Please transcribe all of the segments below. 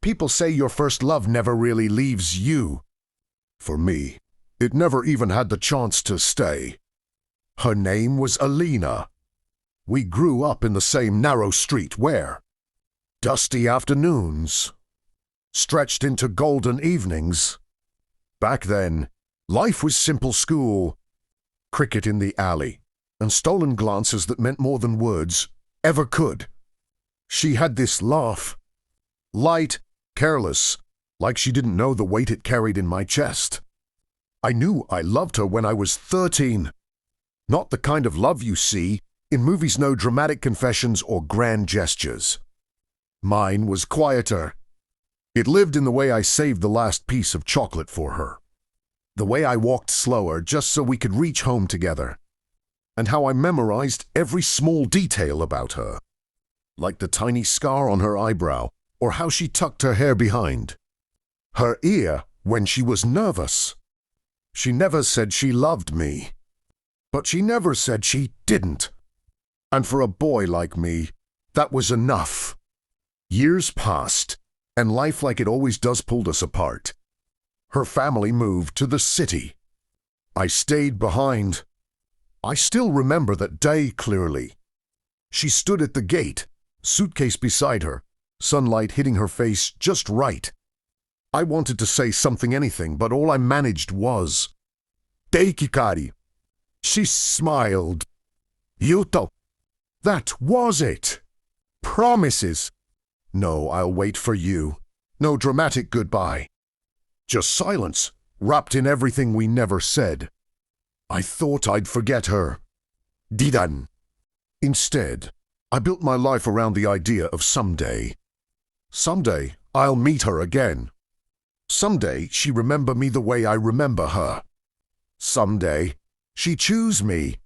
People say your first love never really leaves you. For me, it never even had the chance to stay. Her name was Alina. We grew up in the same narrow street where dusty afternoons stretched into golden evenings. Back then, life was simple school, cricket in the alley, and stolen glances that meant more than words ever could. She had this laugh, light, careless, like she didn't know the weight it carried in my chest. I knew I loved her when I was 13. Not the kind of love you see in movies, no dramatic confessions or grand gestures. Mine was quieter. It lived in the way I saved the last piece of chocolate for her, the way I walked slower just so we could reach home together, and how I memorized every small detail about her, like the tiny scar on her eyebrow or how she tucked her hair behind, her ear when she was nervous. She never said she loved me, but she never said she didn't. And for a boy like me, that was enough. Years passed, and life, like it always does, pulled us apart. Her family moved to the city. I stayed behind. I still remember that day clearly. She stood at the gate, suitcase beside her, sunlight hitting her face just right. I wanted to say something, anything, but all I managed was, "Teikikari." She smiled. "Yuto." That was it. Promises. No, I'll wait for you. No dramatic goodbye. Just silence, wrapped in everything we never said. I thought I'd forget her. Didan. Instead, I built my life around the idea of someday. Someday, I'll meet her again. Someday, she remember me the way I remember her. Someday, she choose me.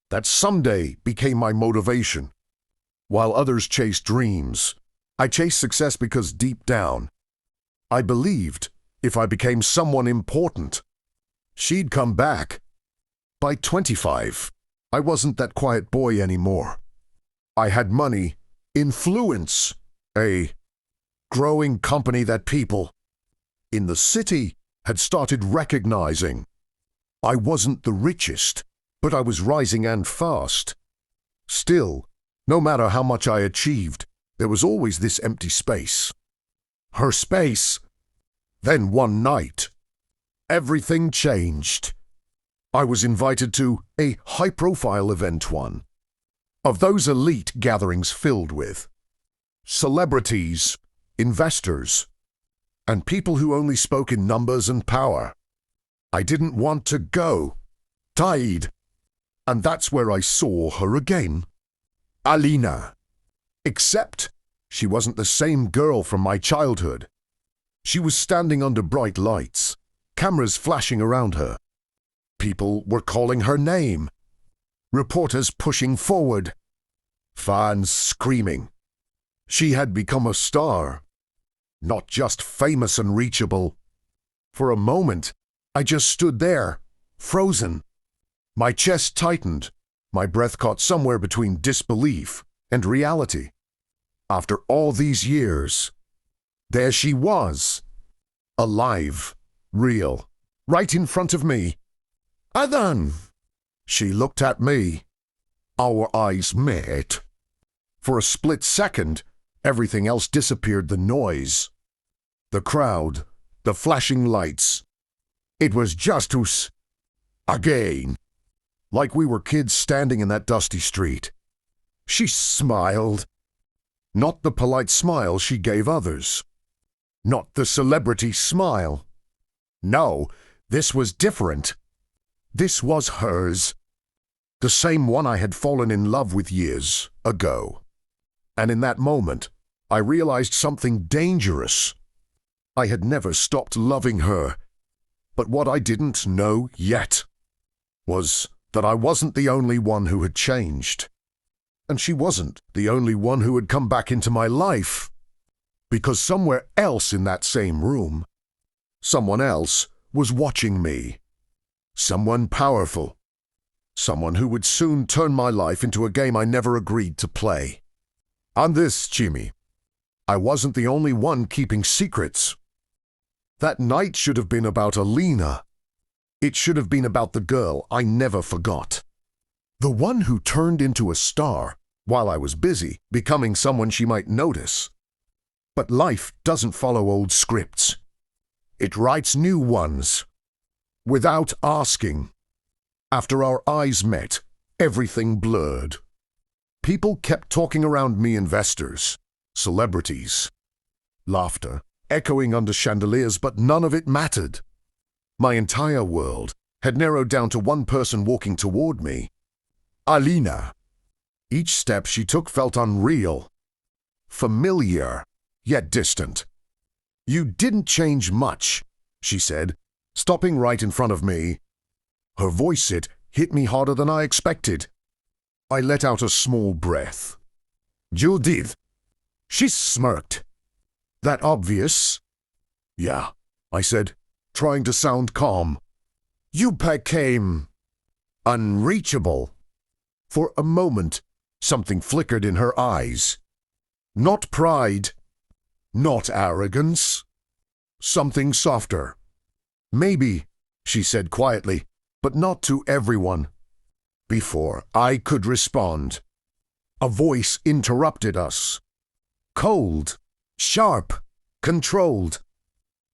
That someday became my motivation. While others chased dreams, I chased success because deep down, I believed if I became someone important, she'd come back. By 25, I wasn't that quiet boy anymore. I had money, influence, a growing company that people in the city had started recognizing. I wasn't the richest, but I was rising and fast. Still, no matter how much I achieved, there was always this empty space. Her space. Then one night, everything changed. I was invited to a high-profile event, one of those elite gatherings filled with celebrities, investors, and people who only spoke in numbers and power. I didn't want to go. Tied. And that's where I saw her again. Alina. Except she wasn't the same girl from my childhood. She was standing under bright lights, cameras flashing around her. People were calling her name. Reporters pushing forward. Fans screaming. She had become a star. Not just famous and reachable. For a moment, I just stood there, frozen. My chest tightened, my breath caught somewhere between disbelief and reality. After all these years, there she was, alive, real, right in front of me. Adan! She looked at me. Our eyes met. For a split second, everything else disappeared, the noise, the crowd, the flashing lights. It was just us. Again. Like we were kids standing in that dusty street. She smiled. Not the polite smile she gave others. Not the celebrity smile. No, this was different. This was hers. The same one I had fallen in love with years ago. And in that moment, I realized something dangerous. I had never stopped loving her. But what I didn't know yet was that I wasn't the only one who had changed. And she wasn't the only one who had come back into my life. Because somewhere else in that same room, someone else was watching me. Someone powerful. Someone who would soon turn my life into a game I never agreed to play. And this, Jimmy, I wasn't the only one keeping secrets. That night should have been about Alina. It should have been about the girl I never forgot. The one who turned into a star while I was busy becoming someone she might notice. But life doesn't follow old scripts. It writes new ones. Without asking. After our eyes met, everything blurred. People kept talking around me, investors, celebrities. Laughter, echoing under chandeliers, but none of it mattered. My entire world had narrowed down to one person walking toward me. Alina. Each step she took felt unreal. Familiar, yet distant. "You didn't change much," she said, stopping right in front of me. Her voice hit me harder than I expected. I let out a small breath. "Judith." She smirked. "That obvious?" "Yeah," I said, trying to sound calm. "You became unreachable." For a moment, something flickered in her eyes. Not pride, not arrogance. Something softer. "Maybe," she said quietly, "but not to everyone." Before I could respond, a voice interrupted us. Cold, sharp, controlled.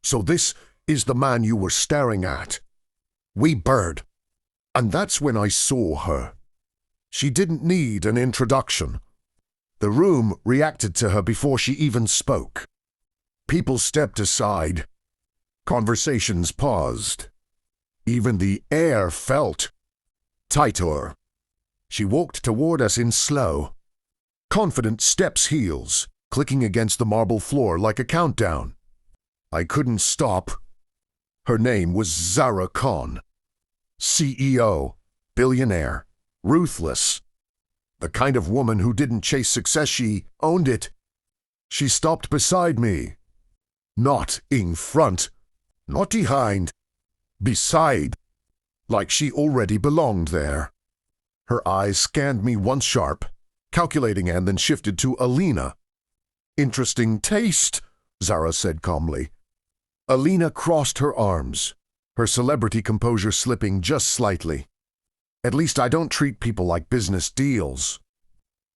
"So this is the man you were staring at." We bird. And that's when I saw her. She didn't need an introduction. The room reacted to her before she even spoke. People stepped aside. Conversations paused. Even the air felt tighter. She walked toward us in slow, confident steps, heels clicking against the marble floor like a countdown. I couldn't stop. Her name was Zara Khan. CEO, billionaire, ruthless. The kind of woman who didn't chase success, she owned it. She stopped beside me. Not in front, not behind, beside, like she already belonged there. Her eyes scanned me once sharp, calculating, and then shifted to Alina. "Interesting taste," Zara said calmly. Alina crossed her arms, her celebrity composure slipping just slightly. "At least I don't treat people like business deals."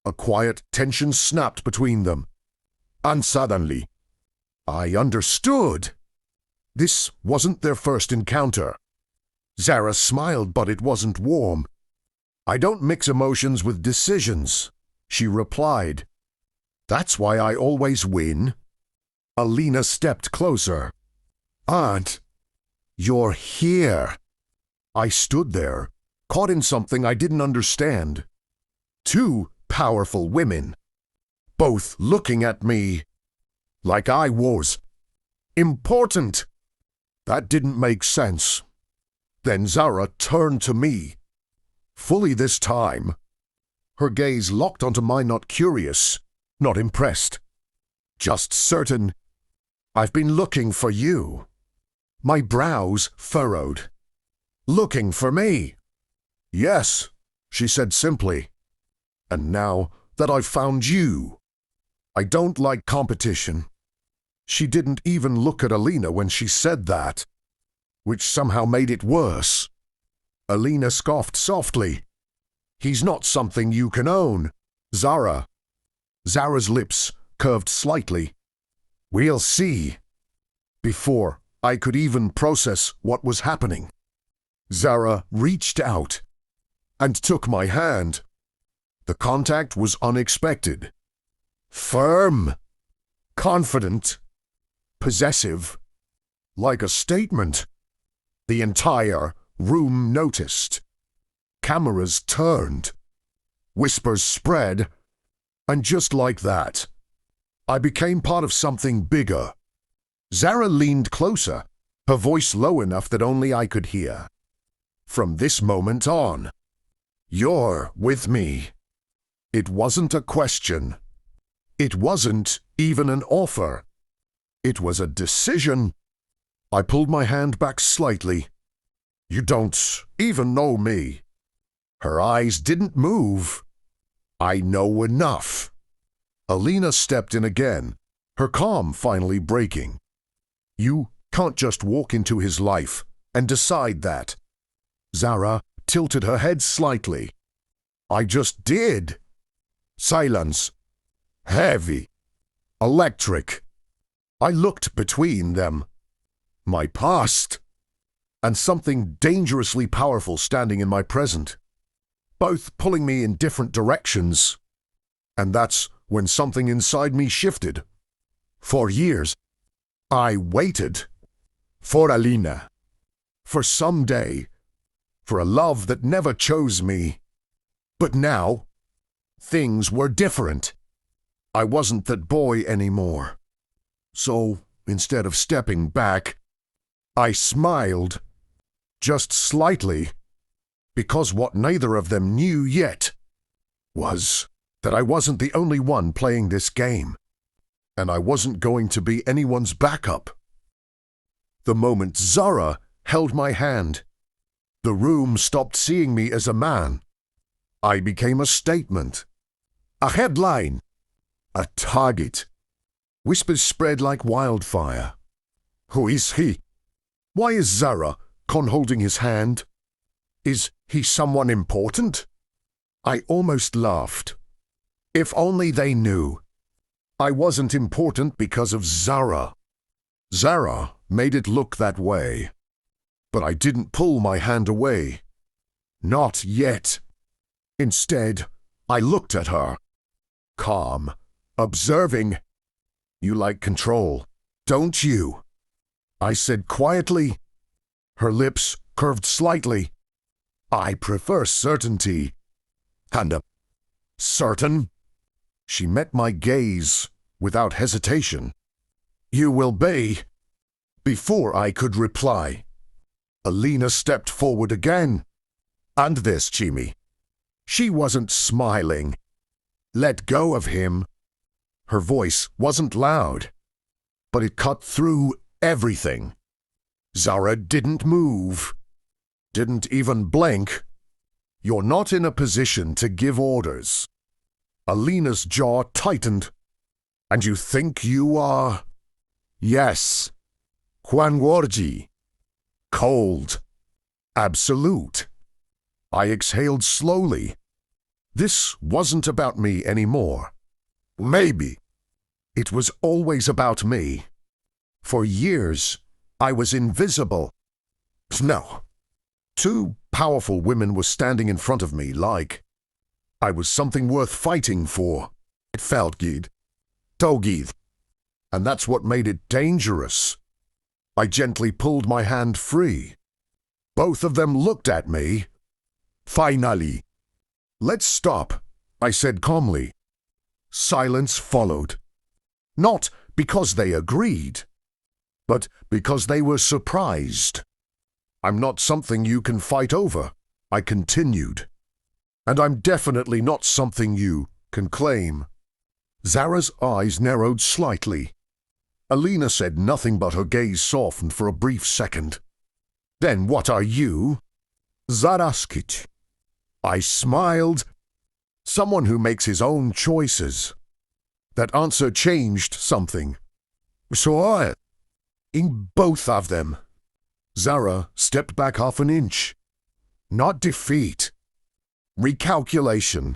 A quiet tension snapped between them. And suddenly, I understood. This wasn't their first encounter. Zara smiled, but it wasn't warm. "I don't mix emotions with decisions," she replied. "That's why I always win." Alina stepped closer. "Aunt, you're here." I stood there, caught in something I didn't understand. Two powerful women, both looking at me like I was important. That didn't make sense. Then Zara turned to me, fully this time. Her gaze locked onto mine, not curious, not impressed, just certain. "I've been looking for you." My brows furrowed. "Looking for me?" "Yes," she said simply. "And now that I've found you, I don't like competition." She didn't even look at Alina when she said that, which somehow made it worse. Alina scoffed softly. "He's not something you can own, Zara." Zara's lips curved slightly. "We'll see." Before I could even process what was happening, Zara reached out and took my hand. The contact was unexpected. Firm, confident, possessive, like a statement. The entire room noticed. Cameras turned. Whispers spread. And just like that, I became part of something bigger. Zara leaned closer, her voice low enough that only I could hear. "From this moment on, you're with me." It wasn't a question. It wasn't even an offer. It was a decision. I pulled my hand back slightly. "You don't even know me." Her eyes didn't move. "I know enough." Alina stepped in again, her calm finally breaking. You can't just walk into his life and decide that. Zara tilted her head slightly. I just did. Silence. Heavy. Electric. I looked between them. My past. And something dangerously powerful standing in my present. Both pulling me in different directions. And that's when something inside me shifted. For years, I waited. For Alina. For someday. For a love that never chose me. But now, things were different. I wasn't that boy anymore. So, instead of stepping back, I smiled. Just slightly. Because what neither of them knew yet was that I wasn't the only one playing this game. And I wasn't going to be anyone's backup. The moment Zara held my hand, the room stopped seeing me as a man. I became a statement. A headline. A target. Whispers spread like wildfire. Who is he? Why is Zara holding his hand? Is he someone important? I almost laughed. If only they knew. I wasn't important because of Zara. Zara made it look that way. But I didn't pull my hand away. Not yet. Instead, I looked at her. Calm. Observing. You like control, don't you? I said quietly. Her lips curved slightly. I prefer certainty. And certain? She met my gaze without hesitation. You will be. Before I could reply, Alina stepped forward again. And this, Chimi. She wasn't smiling. Let go of him. Her voice wasn't loud, but it cut through everything. Zara didn't move. Didn't even blink. You're not in a position to give orders. Alina's jaw tightened. And you think you are? Yes. Quangwarji. Cold. Absolute. I exhaled slowly. This wasn't about me anymore. Maybe. It was always about me. For years, I was invisible. No. Two powerful women were standing in front of me like I was something worth fighting for. It felt good. Togid. And that's what made it dangerous. I gently pulled my hand free. Both of them looked at me. Finally. Let's stop, I said calmly. Silence followed. Not because they agreed, but because they were surprised. I'm not something you can fight over, I continued. And I'm definitely not something you can claim. Zara's eyes narrowed slightly. Alina said nothing, but her gaze softened for a brief second. Then what are you? Zaraskit. I smiled. Someone who makes his own choices. That answer changed something. So in both of them. Zara stepped back half an inch. Not defeat. Recalculation.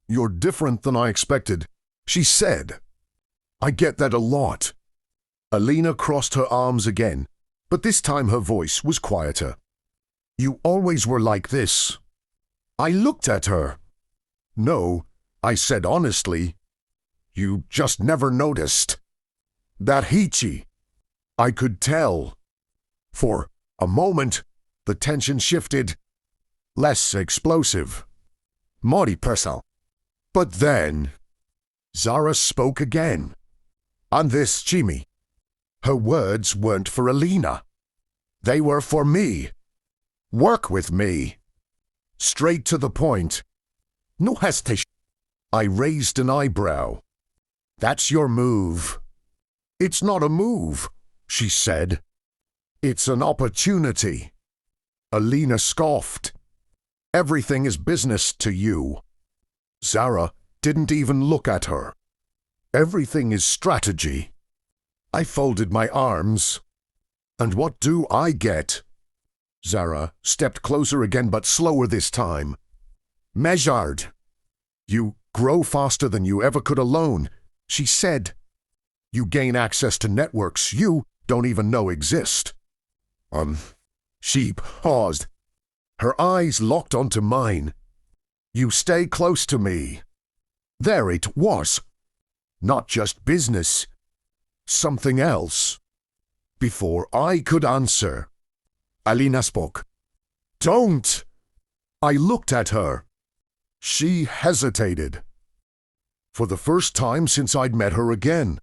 You're different than I expected, she said. I get that a lot. Alina crossed her arms again, but this time her voice was quieter. You always were like this. I looked at her. No, I said honestly. You just never noticed. That Hichi. I could tell. For a moment, the tension shifted. Less explosive. Mori Persal. But then, Zara spoke again. On this, Chimi. Her words weren't for Alina. They were for me. Work with me. Straight to the point. No hesitation. I raised an eyebrow. That's your move. It's not a move, she said. It's an opportunity. Alina scoffed. Everything is business to you. Zara didn't even look at her. Everything is strategy. I folded my arms. And what do I get? Zara stepped closer again, but slower this time. Measured. You grow faster than you ever could alone, she said. You gain access to networks you don't even know exist. She paused. Her eyes locked onto mine. You stay close to me. There it was. Not just business. Something else. Before I could answer, Alina spoke. Don't! I looked at her. She hesitated. For the first time since I'd met her again.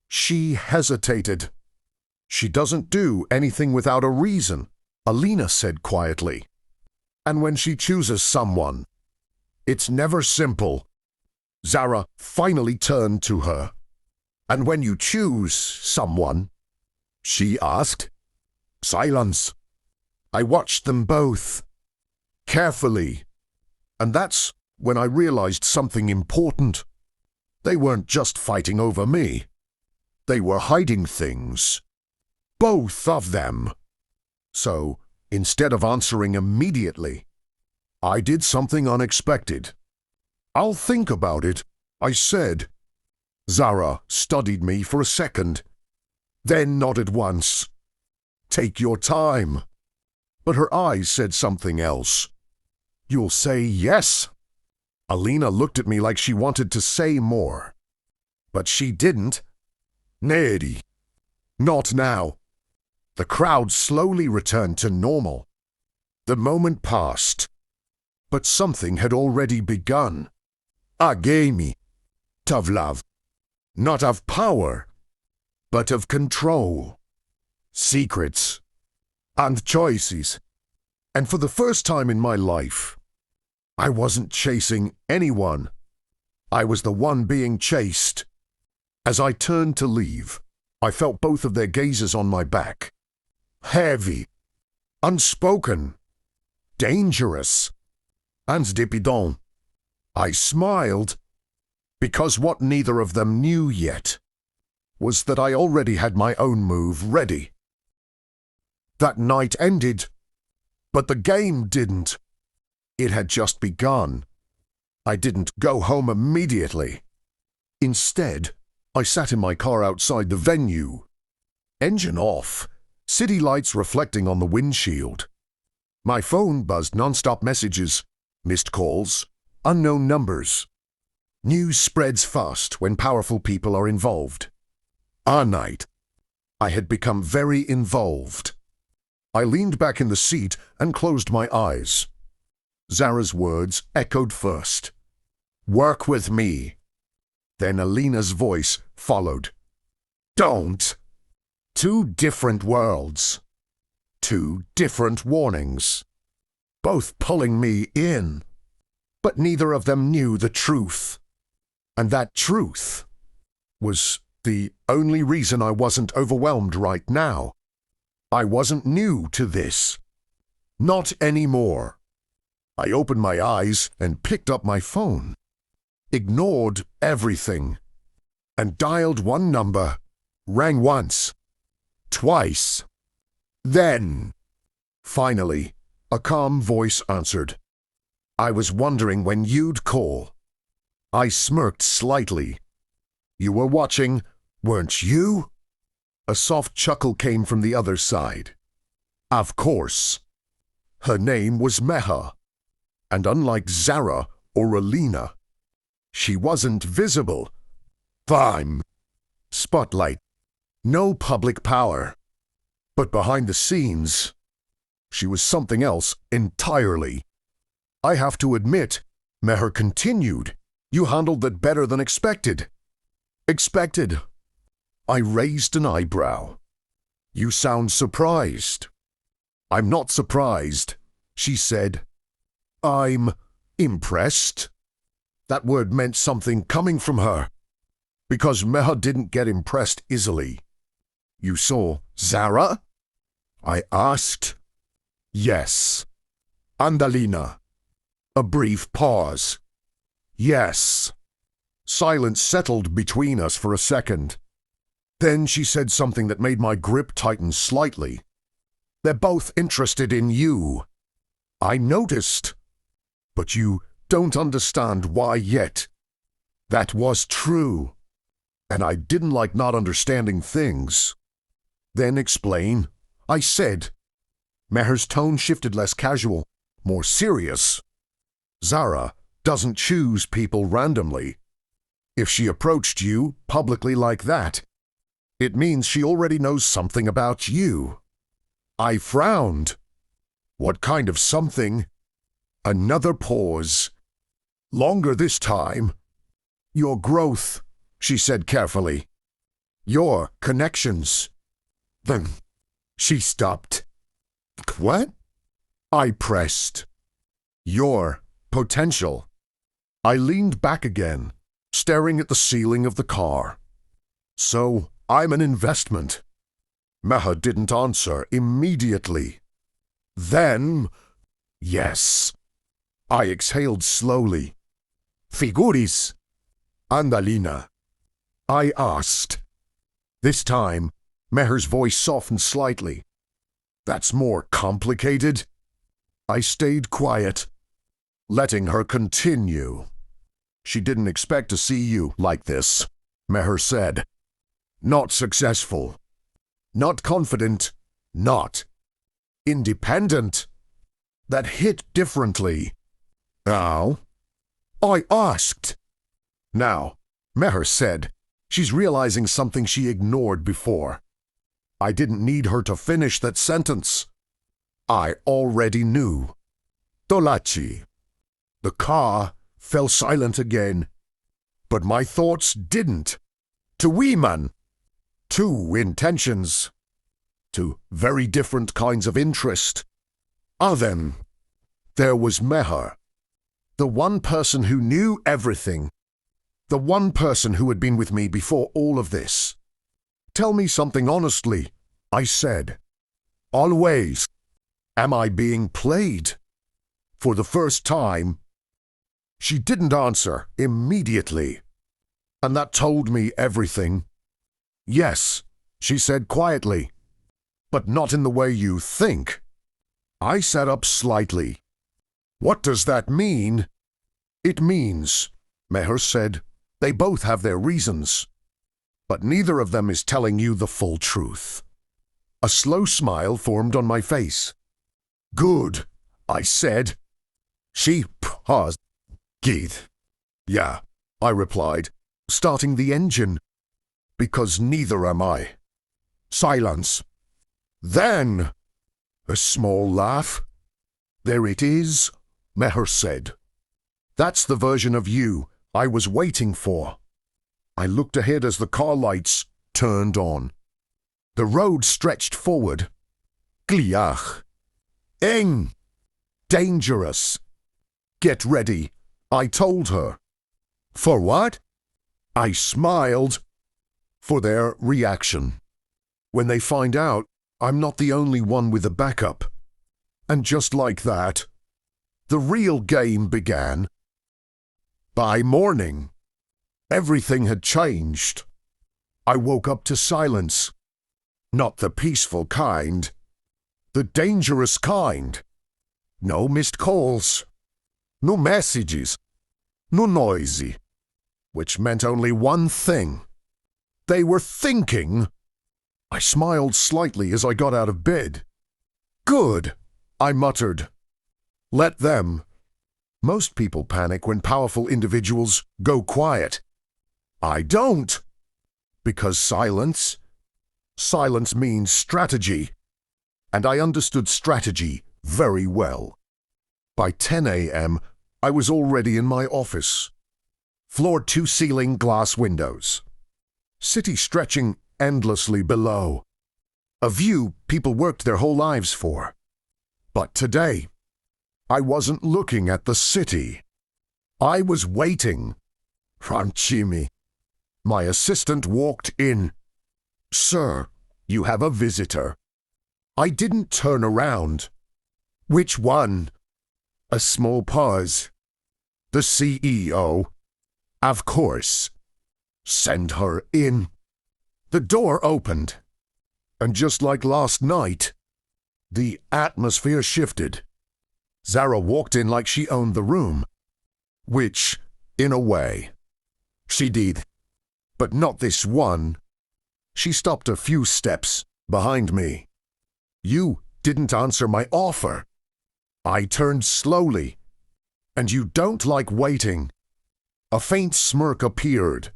She hesitated. She doesn't do anything without a reason, Alina said quietly. And when she chooses someone, it's never simple. Zara finally turned to her. And when you choose someone, she asked. Silence. I watched them both. Carefully. And that's when I realized something important. They weren't just fighting over me. They were hiding things. Both of them. So, instead of answering immediately, I did something unexpected. I'll think about it, I said. Zara studied me for a second, then nodded once. Take your time. But her eyes said something else. You'll say yes? Alina looked at me like she wanted to say more. But she didn't. Neri. Not now. The crowd slowly returned to normal. The moment passed. But something had already begun. A game of love. Not of power, but of control. Secrets. And choices. And for the first time in my life, I wasn't chasing anyone. I was the one being chased. As I turned to leave, I felt both of their gazes on my back. Heavy. Unspoken. Dangerous. And dépidant. I smiled, because what neither of them knew yet was that I already had my own move ready. That night ended, but the game didn't. It had just begun. I didn't go home immediately. Instead, I sat in my car outside the venue. Engine off, city lights reflecting on the windshield. My phone buzzed non-stop messages, missed calls, unknown numbers. News spreads fast when powerful people are involved. Our night, I had become very involved. I leaned back in the seat and closed my eyes. Zara's words echoed first. Work with me. Then Alina's voice followed. Don't. 2 different worlds. 2 different warnings. Both pulling me in. But neither of them knew the truth. And that truth was the only reason I wasn't overwhelmed right now. I wasn't new to this. Not anymore. I opened my eyes and picked up my phone. Ignored everything. And dialed one number. Rang once. Twice. Then, finally, a calm voice answered. I was wondering when you'd call. I smirked slightly. You were watching, weren't you? A soft chuckle came from the other side. Of course. Her name was Meha. And unlike Zara or Alina, she wasn't visible. Fine. Spotlight. No public power. But behind the scenes, she was something else entirely. I have to admit, Meher continued, you handled that better than expected. Expected? I raised an eyebrow. You sound surprised. I'm not surprised, she said. I'm impressed. That word meant something coming from her, because Meher didn't get impressed easily. You saw Zara? I asked. Yes. And Alina. A brief pause. Yes. Silence settled between us for a second. Then she said something that made my grip tighten slightly. They're both interested in you. I noticed. But you don't understand why yet. That was true. And I didn't like not understanding things. Then explain, I said. Meher's tone shifted less casual, more serious. Zara doesn't choose people randomly. If she approached you publicly like that, it means she already knows something about you. I frowned. What kind of something? Another pause. Longer this time. Your growth, she said carefully. Your connections. Then she stopped. What? I pressed. Your potential. I leaned back again, staring at the ceiling of the car. So I'm an investment. Meher didn't answer immediately. Then, yes. I exhaled slowly. Figuris. Andalina. I asked. This time, Meher's voice softened slightly. That's more complicated. I stayed quiet, letting her continue. She didn't expect to see you like this, Meher said. Not successful. Not confident. Not independent. That hit differently. Now? I asked. Now, Meher said, she's realizing something she ignored before. I didn't need her to finish that sentence. I already knew. Tolachi. The car fell silent again. But my thoughts didn't. To Weeman. Two intentions. Two very different kinds of interest. Then, there was Meher. The one person who knew everything. The one person who had been with me before all of this. Tell me something honestly, I said. Always. Am I being played? For the first time. She didn't answer immediately. And that told me everything. Yes, she said quietly. But not in the way you think. I sat up slightly. What does that mean? It means, Meher said, they both have their reasons. But neither of them is telling you the full truth. A slow smile formed on my face. Good, I said. She paused. Geet. Yeah, I replied, starting the engine. Because neither am I. Silence. Then, a small laugh. There it is, Meher said. That's the version of you I was waiting for. I looked ahead as the car lights turned on. The road stretched forward. Gliach. Eng. Dangerous. Get ready, I told her. For what? I smiled. For their reaction. When they find out I'm not the only one with a backup. And just like that, the real game began. By morning, everything had changed. I woke up to silence. Not the peaceful kind. The dangerous kind. No missed calls. No messages. No noisy. Which meant only one thing. They were thinking. I smiled slightly as I got out of bed. Good, I muttered. Let them. Most people panic when powerful individuals go quiet. I don't. Because silence means strategy. And I understood strategy very well. By 10 a.m., I was already in my office. Floor-to-ceiling glass windows. City stretching endlessly below. A view people worked their whole lives for. But today, I wasn't looking at the city. I was waiting. Franchimi. My assistant walked in. Sir, you have a visitor. I didn't turn around. Which one? A small pause. The CEO. Of course. Send her in. The door opened, and just like last night, the atmosphere shifted. Zara walked in like she owned the room, which, in a way, she did, but not this one. She stopped a few steps behind me. You didn't answer my offer. I turned slowly, and you don't like waiting. A faint smirk appeared.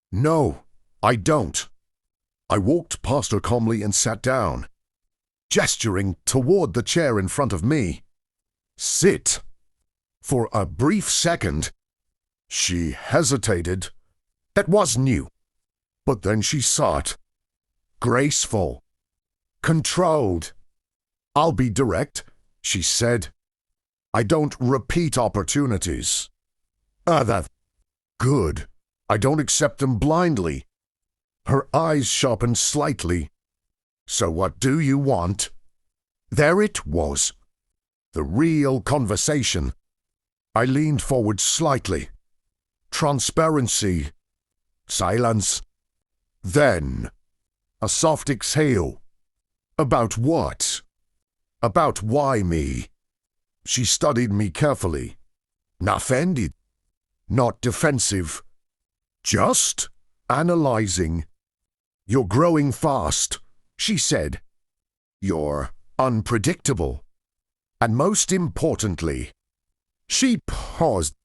No, I don't. I walked past her calmly and sat down, gesturing toward the chair in front of me. Sit. For a brief second, she hesitated. That was new. But then she sought. Graceful. Controlled. I'll be direct, she said. I don't repeat opportunities. That's good. I don't accept them blindly. Her eyes sharpened slightly. So what do you want? There it was. The real conversation. I leaned forward slightly. Transparency. Silence. Then, a soft exhale. About what? About why me? She studied me carefully. Not offended. Not defensive. Just analyzing. You're growing fast, she said. You're unpredictable. And most importantly, she paused.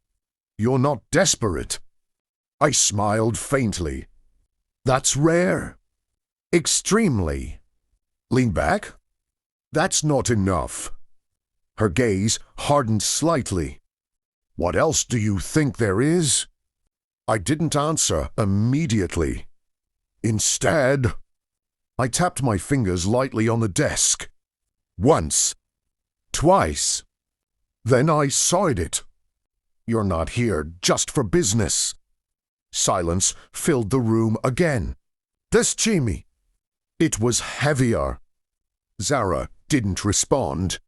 You're not desperate. I smiled faintly. That's rare. Extremely. Lean back. That's not enough. Her gaze hardened slightly. What else do you think there is? I didn't answer immediately. Instead, I tapped my fingers lightly on the desk. Once. Twice. Then I sighed it. You're not here just for business. Silence filled the room again. This Jimmy. It was heavier. Zara didn't respond,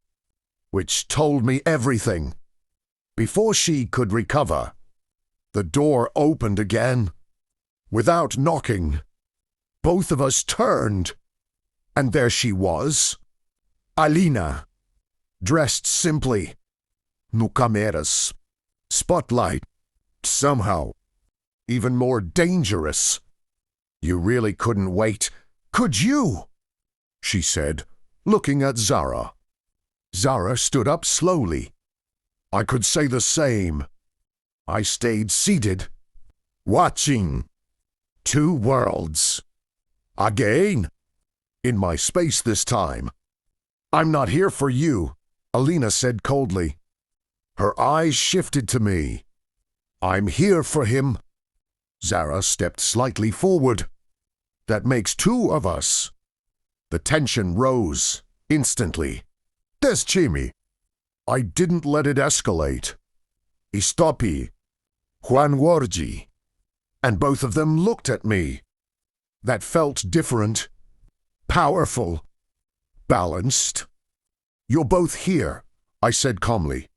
which told me everything. Before she could recover, the door opened again. Without knocking, both of us turned, and there she was, Alina, dressed simply. No cameras, spotlight, somehow, even more dangerous. You really couldn't wait, could you? She said, looking at Zara. Zara stood up slowly. I could say the same. I stayed seated, watching. 2 worlds. Again? In my space this time. I'm not here for you, Alina said coldly. Her eyes shifted to me. I'm here for him. Zara stepped slightly forward. That makes 2 of us. The tension rose instantly. There's Jimmy. I didn't let it escalate. Istopi. Juan Wargi. And both of them looked at me. That felt different. Powerful. Balanced. You're both here, I said calmly.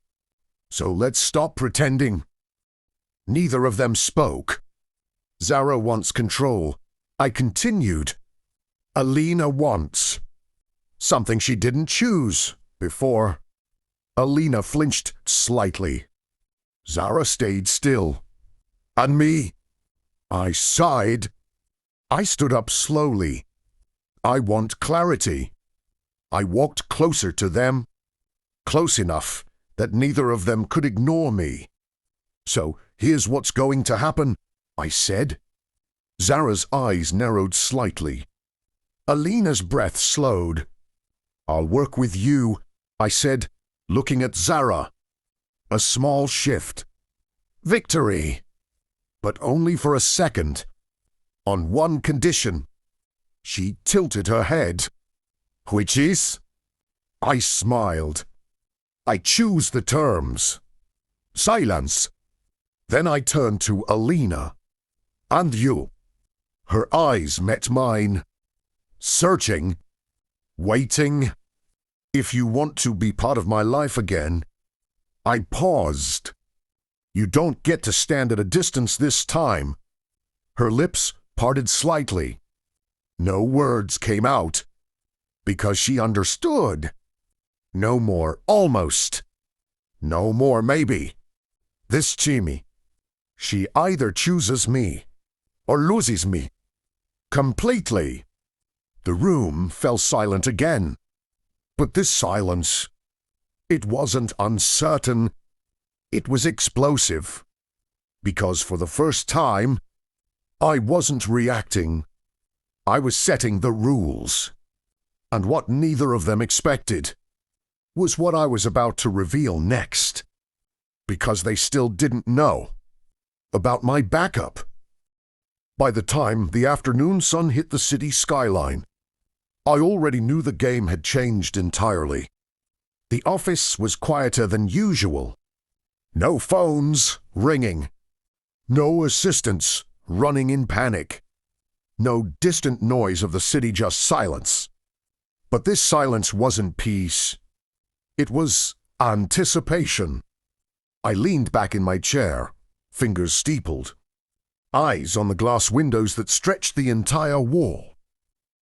So let's stop pretending. Neither of them spoke. Zara wants control. I continued. Alina wants. Something she didn't choose before. Alina flinched slightly. Zara stayed still. And me? I sighed. I stood up slowly. I want clarity. I walked closer to them. Close enough that neither of them could ignore me. So here's what's going to happen, I said. Zara's eyes narrowed slightly. Alina's breath slowed. I'll work with you, I said, looking at Zara. A small shift. Victory. But only for a second. On one condition. She tilted her head. Which is? I smiled. I choose the terms. Silence. Then I turned to Alina. And you. Her eyes met mine. Searching. Waiting. If you want to be part of my life again. I paused. You don't get to stand at a distance this time." Her lips parted slightly. No words came out, because she understood. No more almost. No more maybe. This Chimi. She either chooses me or loses me. Completely. The room fell silent again. But this silence, it wasn't uncertain. It was explosive. Because for the first time, I wasn't reacting. I was setting the rules. And what neither of them expected was what I was about to reveal next. Because they still didn't know about my backup. By the time the afternoon sun hit the city skyline, I already knew the game had changed entirely. The office was quieter than usual. No phones ringing. No assistants running in panic. No distant noise of the city, just silence. But this silence wasn't peace. It was anticipation. I leaned back in my chair, fingers steepled, eyes on the glass windows that stretched the entire wall.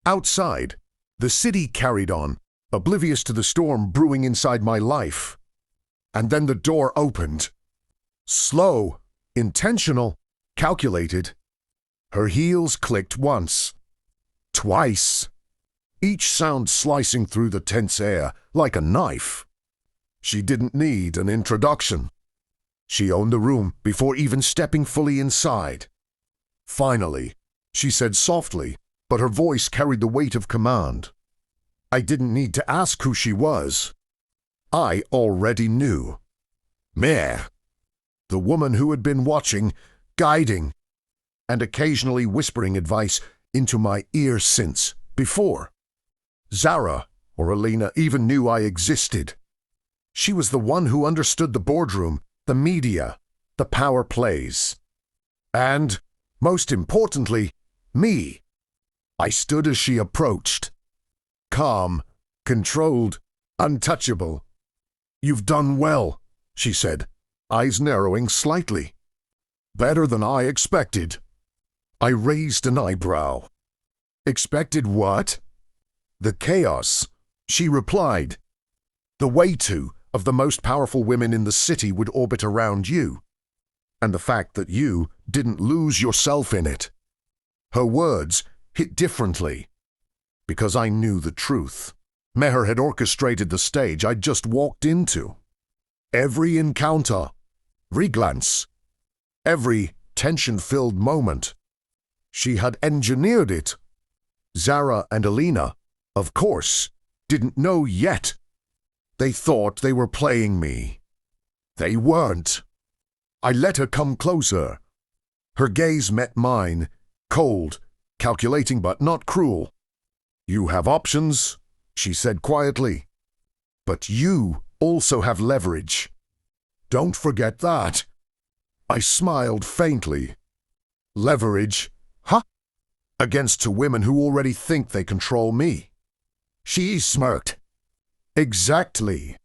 Outside, the city carried on, oblivious to the storm brewing inside my life. And then the door opened. Slow, intentional, calculated. Her heels clicked once, twice, each sound slicing through the tense air like a knife. She didn't need an introduction. She owned the room before even stepping fully inside. Finally, she said softly, but her voice carried the weight of command. I didn't need to ask who she was. I already knew. Mère, the woman who had been watching, guiding, and occasionally whispering advice into my ear since before. Zara or Alina even knew I existed. She was the one who understood the boardroom, the media, the power plays. And, most importantly, me. I stood as she approached. Calm, controlled, untouchable. "You've done well," she said, eyes narrowing slightly. "Better than I expected." I raised an eyebrow. "Expected what?" "The chaos," she replied. "The way to of the most powerful women in the city would orbit around you. And the fact that you didn't lose yourself in it." Her words hit differently. Because I knew the truth. Meher had orchestrated the stage I'd just walked into. Every encounter, every glance, every tension-filled moment. She had engineered it. Zara and Alina, of course, didn't know yet. They thought they were playing me. They weren't. I let her come closer. Her gaze met mine, cold, calculating but not cruel. "You have options," she said quietly. "But you also have leverage. Don't forget that." I smiled faintly. "Leverage? Huh? Against two women who already think they control me." She smirked. "Exactly."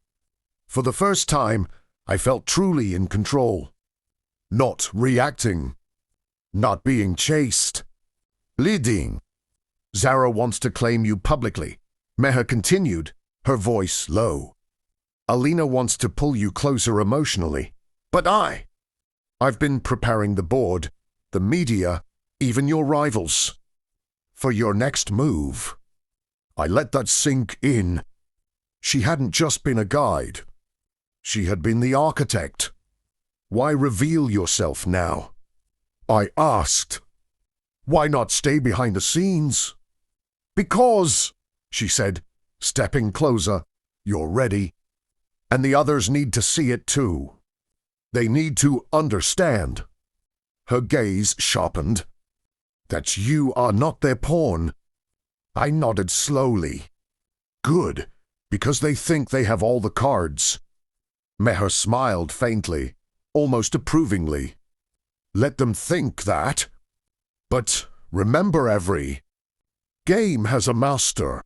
For the first time, I felt truly in control. Not reacting. Not being chased. Leading. "Zara wants to claim you publicly," Meher continued, her voice low. "Alina wants to pull you closer emotionally. But I've been preparing the board, the media, even your rivals. For your next move." I let that sink in. She hadn't just been a guide. She had been the architect. "Why reveal yourself now?" I asked. "Why not stay behind the scenes?" "Because," she said, stepping closer, "you're ready. And the others need to see it too. They need to understand." Her gaze sharpened. "That you are not their pawn." I nodded slowly. "Good, because they think they have all the cards." Meher smiled faintly, almost approvingly. "Let them think that. But remember, every game has a master,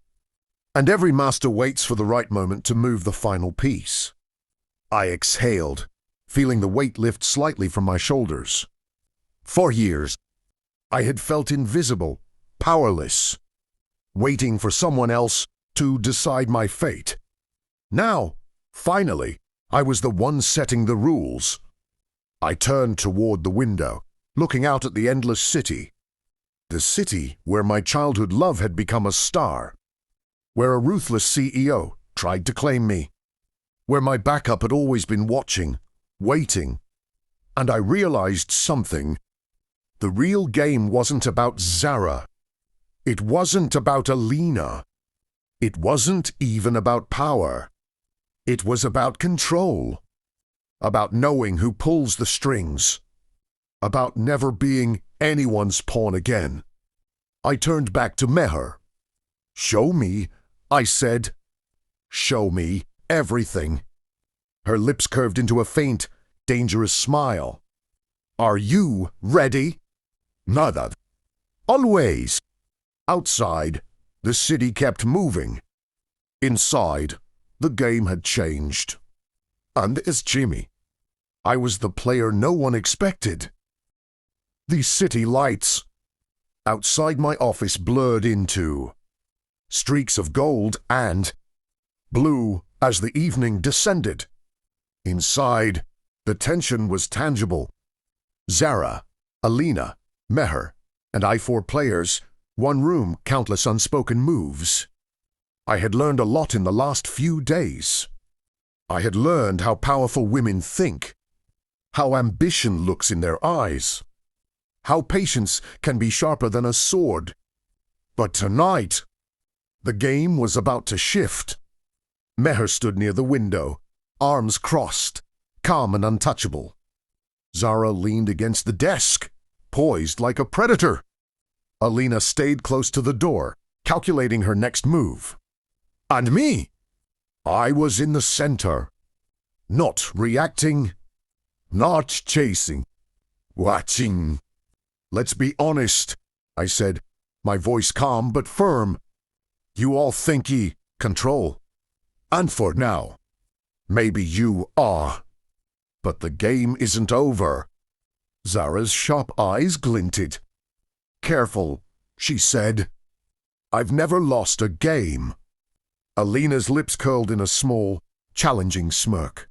and every master waits for the right moment to move the final piece." I exhaled, feeling the weight lift slightly from my shoulders. For years, I had felt invisible, powerless, waiting for someone else to decide my fate. Now, finally, I was the one setting the rules. I turned toward the window, looking out at the endless city. The city where my childhood love had become a star, where a ruthless CEO tried to claim me, where my backup had always been watching, waiting. And I realized something. The real game wasn't about Zara. It wasn't about Alina. It wasn't even about power. It was about control. About knowing who pulls the strings. About never being anyone's pawn again. I turned back to Meher. "Show me," I said. "Show me everything." Her lips curved into a faint, dangerous smile. "Are you ready?" "Nada." "Always." Outside, the city kept moving. Inside, the game had changed. And it's Jimmy. I was the player no one expected. The city lights outside my office blurred into streaks of gold and blue as the evening descended. Inside, the tension was tangible. Zara, Alina, Meher, and I, 4 players, one room, countless unspoken moves. I had learned a lot in the last few days. I had learned how powerful women think, how ambition looks in their eyes, how patience can be sharper than a sword. But tonight, the game was about to shift. Meher stood near the window, arms crossed, calm and untouchable. Zara leaned against the desk, poised like a predator. Alina stayed close to the door, calculating her next move. And me! I was in the center. Not reacting, not chasing, watching. "Let's be honest," I said, my voice calm but firm. "You all think ye control. And for now, maybe you are. But the game isn't over." Zara's sharp eyes glinted. "Careful," she said. "I've never lost a game." Alina's lips curled in a small, challenging smirk.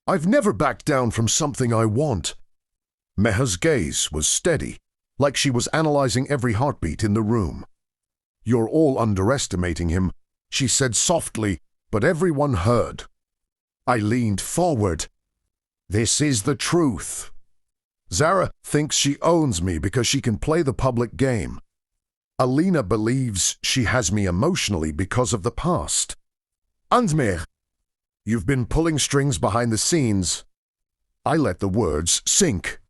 "I've never backed down from something I want." Meher's gaze was steady, like she was analyzing every heartbeat in the room. "You're all underestimating him," she said softly, but everyone heard. I leaned forward. "This is the truth. Zara thinks she owns me because she can play the public game. Alina believes she has me emotionally because of the past. And Meher, you've been pulling strings behind the scenes." I let the words sink.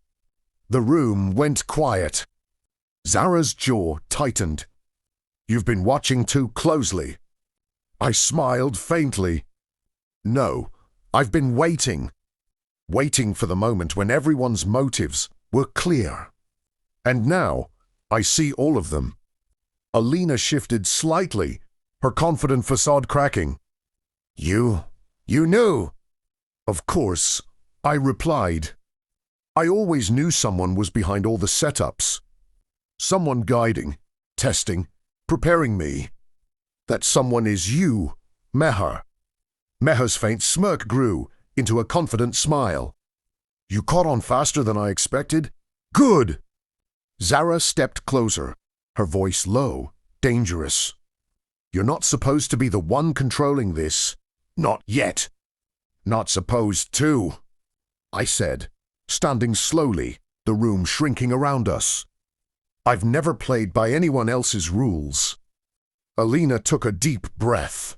The room went quiet. Zara's jaw tightened. "You've been watching too closely." I smiled faintly. "No, I've been waiting. Waiting for the moment when everyone's motives were clear. And now, I see all of them." Alina shifted slightly, her confident facade cracking. You knew." "Of course," I replied. "I always knew someone was behind all the setups. Someone guiding, testing, preparing me. That someone is you, Meher." Meher's faint smirk grew into a confident smile. "You caught on faster than I expected? Good!" Zara stepped closer, her voice low, dangerous. "You're not supposed to be the one controlling this. Not yet." "Not supposed to," I said, standing slowly, the room shrinking around us. "I've never played by anyone else's rules." Alina took a deep breath.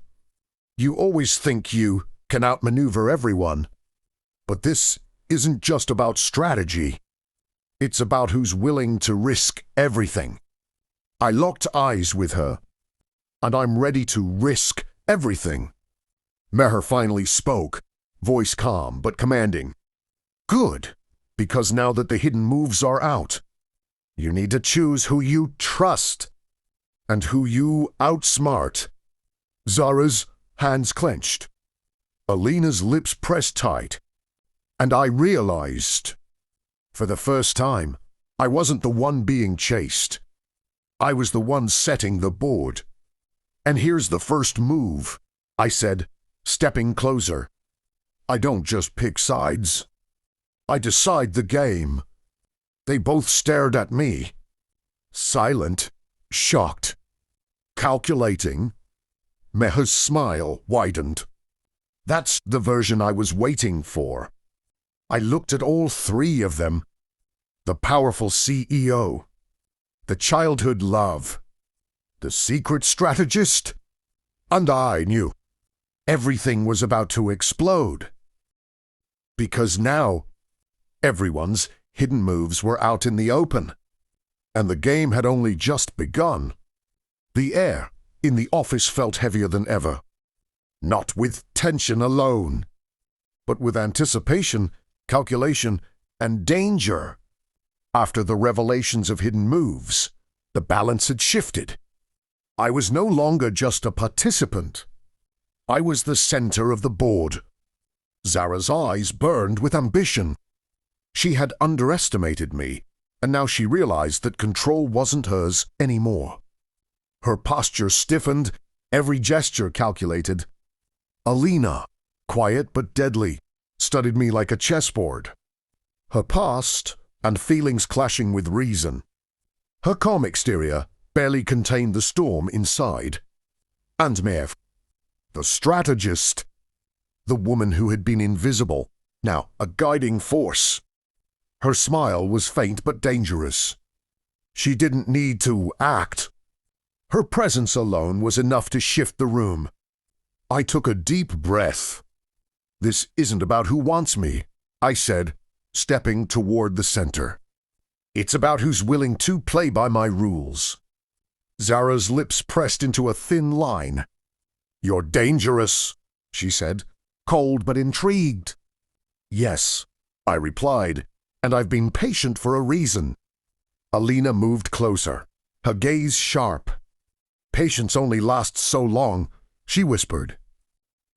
"You always think you can outmaneuver everyone. But this isn't just about strategy. It's about who's willing to risk everything." I locked eyes with her. "And I'm ready to risk everything." Meher finally spoke, voice calm but commanding. "Good, because now that the hidden moves are out, you need to choose who you trust and who you outsmart." Zara's hands clenched. Alina's lips pressed tight. And I realized, for the first time, I wasn't the one being chased. I was the one setting the board. And here's the first move, I said, stepping closer. I don't just pick sides. I decide the game. They both stared at me. Silent, shocked, calculating. Meher's smile widened. That's the version I was waiting for. I looked at all three of them. The powerful CEO, the childhood love, the secret strategist, and I knew everything was about to explode. Because now, everyone's hidden moves were out in the open, and the game had only just begun. The air in the office felt heavier than ever, not with tension alone, but with anticipation, calculation, and danger. After the revelations of hidden moves, the balance had shifted. I was no longer just a participant. I was the center of the board. Zara's eyes burned with ambition. She had underestimated me, and now she realized that control wasn't hers anymore. Her posture stiffened, every gesture calculated. Alina, quiet but deadly, studied me like a chessboard. Her past and feelings clashing with reason. Her calm exterior barely contained the storm inside. And Meher, the strategist, the woman who had been invisible, now a guiding force. Her smile was faint but dangerous. She didn't need to act. Her presence alone was enough to shift the room. I took a deep breath. This isn't about who wants me, I said, stepping toward the center. It's about who's willing to play by my rules. Zara's lips pressed into a thin line. You're dangerous, she said, cold but intrigued. Yes, I replied, and I've been patient for a reason. Alina moved closer, her gaze sharp. Patience only lasts so long, she whispered.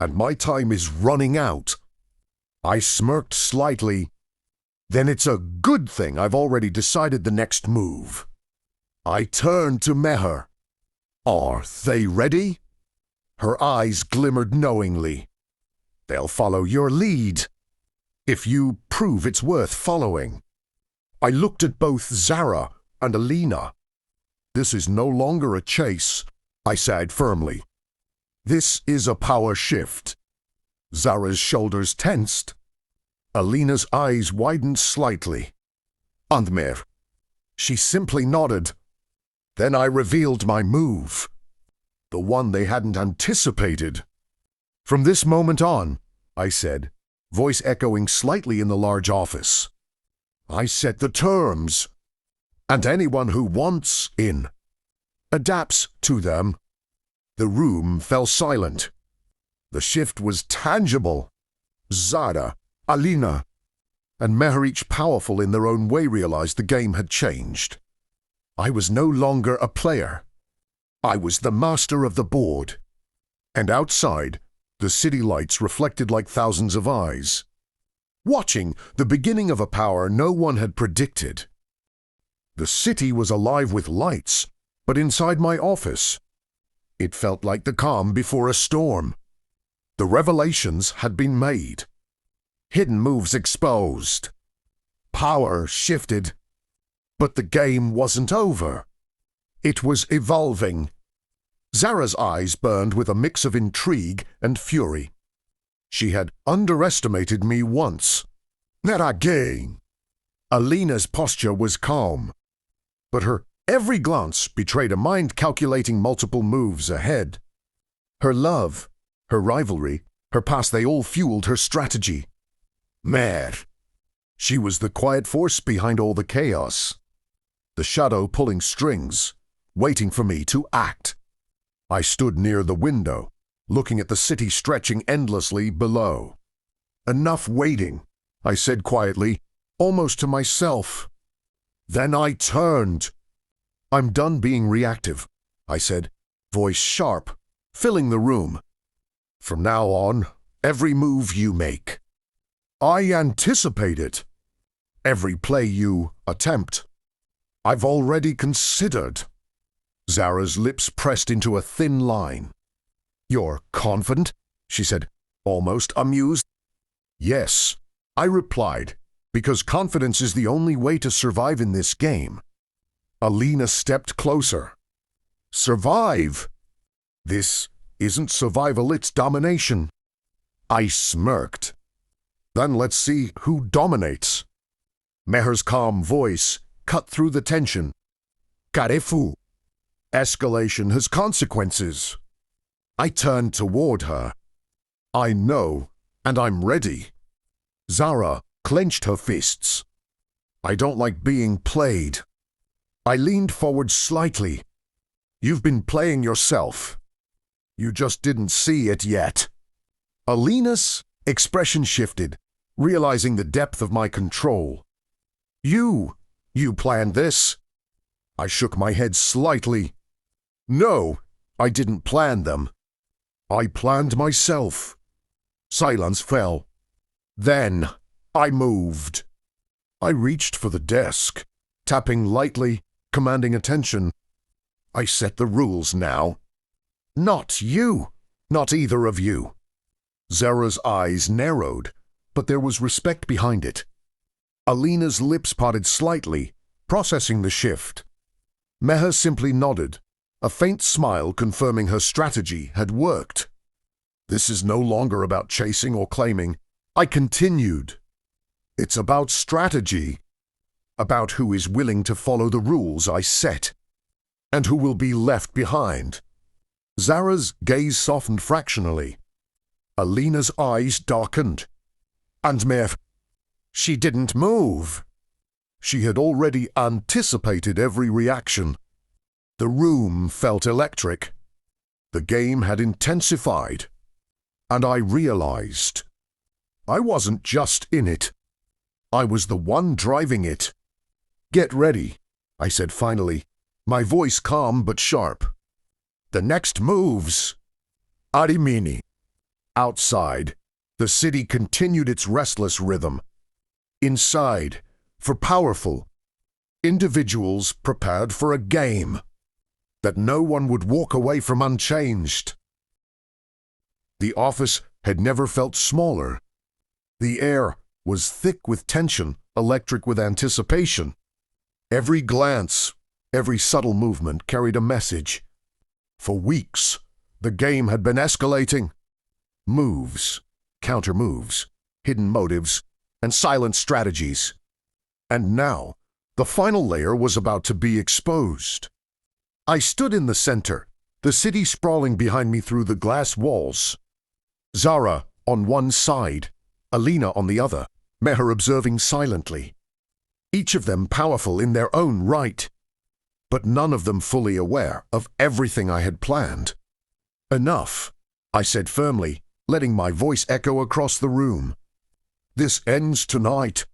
And my time is running out. I smirked slightly. Then it's a good thing I've already decided the next move. I turned to Meher. Are they ready? Her eyes glimmered knowingly. They'll follow your lead, if you prove it's worth following. I looked at both Zara and Alina. This is no longer a chase, I said firmly. This is a power shift. Zara's shoulders tensed. Alina's eyes widened slightly. And Meher, she simply nodded. Then I revealed my move, the one they hadn't anticipated. From this moment on, I said, voice echoing slightly in the large office, I set the terms, and anyone who wants in adapts to them. The room fell silent. The shift was tangible. Zara, Alina, and Meher, each powerful in their own way, realized the game had changed. I was no longer a player. I was the master of the board. And outside, the city lights reflected like thousands of eyes, watching the beginning of a power no one had predicted. The city was alive with lights, but inside my office, it felt like the calm before a storm. The revelations had been made. Hidden moves exposed. Power shifted. But the game wasn't over. It was evolving. Zara's eyes burned with a mix of intrigue and fury. She had underestimated me once. Not again. Alina's posture was calm, but her every glance betrayed a mind calculating multiple moves ahead. Her love, her rivalry, her past, they all fueled her strategy. Meher. She was the quiet force behind all the chaos. The shadow pulling strings, waiting for me to act. I stood near the window, looking at the city stretching endlessly below. Enough waiting, I said quietly, almost to myself. Then I turned. I'm done being reactive, I said, voice sharp, filling the room. From now on, every move you make, I anticipate it. Every play you attempt, I've already considered. Zara's lips pressed into a thin line. You're confident? She said, almost amused. Yes, I replied, because confidence is the only way to survive in this game. Alina stepped closer. Survive? This isn't survival, it's domination. I smirked. Then let's see who dominates. Meher's calm voice cut through the tension. Careful. Escalation has consequences. I turned toward her. I know, and I'm ready. Zara clenched her fists. I don't like being played. I leaned forward slightly. You've been playing yourself. You just didn't see it yet. Alina's expression shifted, realizing the depth of my control. You planned this? I shook my head slightly. No, I didn't plan them. I planned myself. Silence fell. Then I moved. I reached for the desk, tapping lightly, commanding attention. I set the rules now. Not you. Not either of you. Zara's eyes narrowed, but there was respect behind it. Alina's lips parted slightly, processing the shift. Meher simply nodded, a faint smile confirming her strategy had worked. This is no longer about chasing or claiming. I continued. It's about strategy. About who is willing to follow the rules I set, and who will be left behind. Zara's gaze softened fractionally. Alina's eyes darkened. And Meher, she didn't move. She had already anticipated every reaction. The room felt electric. The game had intensified. And I realized I wasn't just in it. I was the one driving it. Get ready, I said finally, my voice calm but sharp. The next moves. Arimini. Outside, the city continued its restless rhythm. Inside, for powerful individuals prepared for a game that no one would walk away from unchanged. The office had never felt smaller. The air was thick with tension, electric with anticipation. Every glance, every subtle movement carried a message. For weeks, the game had been escalating. Moves, counter-moves, hidden motives, and silent strategies. And now, the final layer was about to be exposed. I stood in the center, the city sprawling behind me through the glass walls. Zara on one side, Alina on the other, Meher observing silently. Each of them powerful in their own right, but none of them fully aware of everything I had planned. Enough, I said firmly, letting my voice echo across the room. This ends tonight.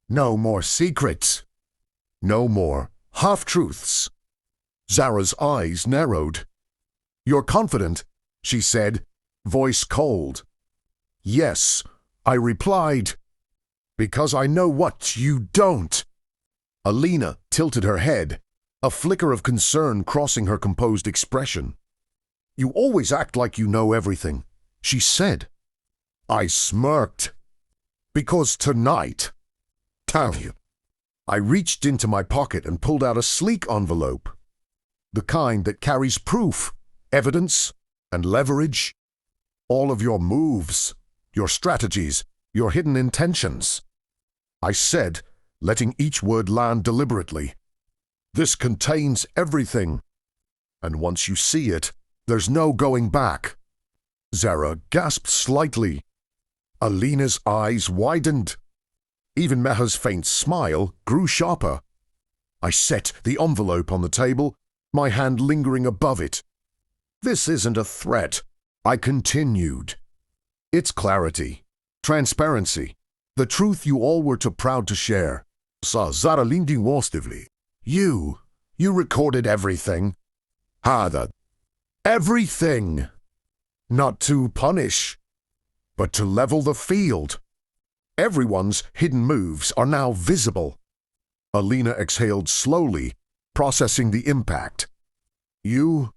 No more secrets. No more half-truths. Zara's eyes narrowed. You're confident, she said, voice cold. Yes, I replied. Because I know what you don't. Alina tilted her head, a flicker of concern crossing her composed expression. You always act like you know everything, she said. I smirked. Because tonight, tell you. I reached into my pocket and pulled out a sleek envelope. The kind that carries proof, evidence, and leverage. All of your moves, your strategies, your hidden intentions. I said, letting each word land deliberately. This contains everything. And once you see it, there's no going back. Zara gasped slightly. Alina's eyes widened. Even Meher's faint smile grew sharper. I set the envelope on the table, my hand lingering above it. This isn't a threat, I continued. It's clarity, transparency, the truth you all were too proud to share. Sa Zara lindi wastivli. You recorded everything. Hada. Everything. Not to punish, but to level the field. Everyone's hidden moves are now visible. Alina exhaled slowly, processing the impact. You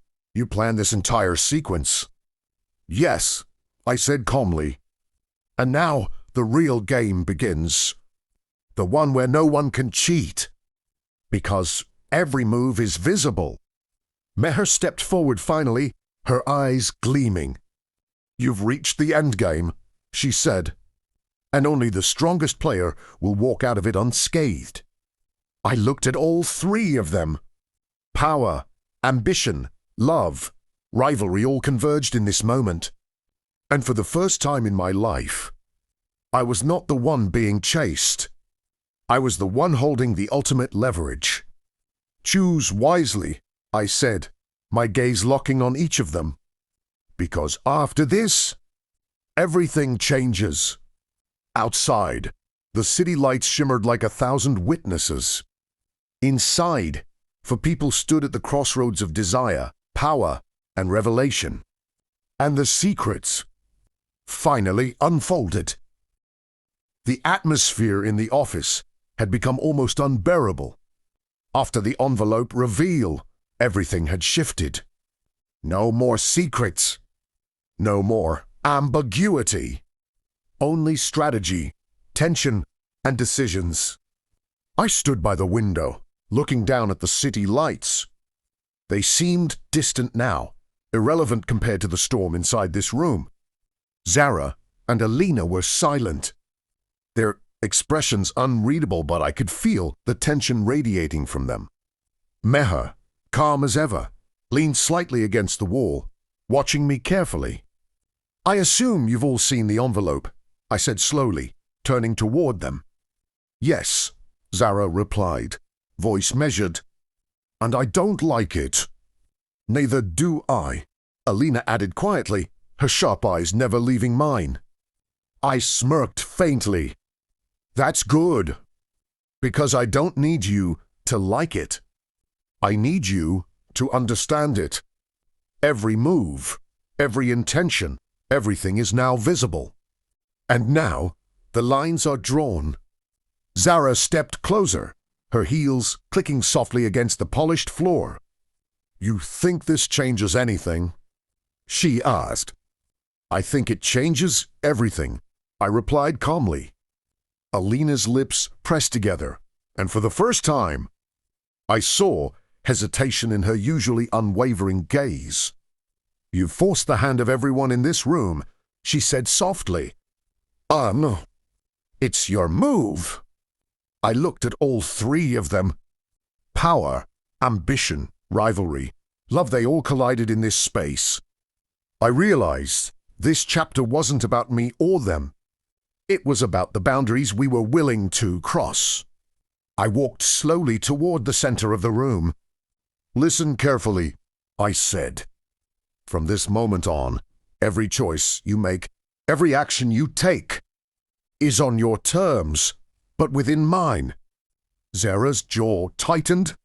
planned this entire sequence. Yes, I said calmly. And now the real game begins. The one where no one can cheat. Because every move is visible. Meher stepped forward finally, her eyes gleaming. You've reached the endgame, she said. And only the strongest player will walk out of it unscathed. I looked at all three of them. Power, ambition, love, rivalry all converged in this moment. And for the first time in my life, I was not the one being chased. I was the one holding the ultimate leverage. Choose wisely, I said, my gaze locking on each of them. Because after this, everything changes. Outside, the city lights shimmered like 1,000 witnesses. Inside, for people stood at the crossroads of desire, power, and revelation. And the secrets finally unfolded. The atmosphere in the office had become almost unbearable. After the envelope reveal, everything had shifted. No more secrets. No more ambiguity. Only strategy, tension, and decisions. I stood by the window, looking down at the city lights. They seemed distant now, irrelevant compared to the storm inside this room. Zara and Alina were silent. Their expressions unreadable, but I could feel the tension radiating from them. Meher, calm as ever, leaned slightly against the wall, watching me carefully. I assume you've all seen the envelope, I said slowly, turning toward them. Yes, Zara replied, voice measured. And I don't like it. Neither do I, Alina added quietly, her sharp eyes never leaving mine. I smirked faintly. That's good, because I don't need you to like it. I need you to understand it. Every move, every intention, everything is now visible. And now, the lines are drawn. Zara stepped closer, her heels clicking softly against the polished floor. You think this changes anything? She asked. I think it changes everything, I replied calmly. Alina's lips pressed together, and for the first time, I saw hesitation in her usually unwavering gaze. You've forced the hand of everyone in this room, she said softly. No. It's your move. I looked at all three of them. Power, ambition, rivalry, love, they all collided in this space. I realized this chapter wasn't about me or them. It was about the boundaries we were willing to cross. I walked slowly toward the center of the room. Listen carefully, I said. From this moment on, every choice you make, every action you take, is on your terms, but within mine. Zara's jaw tightened.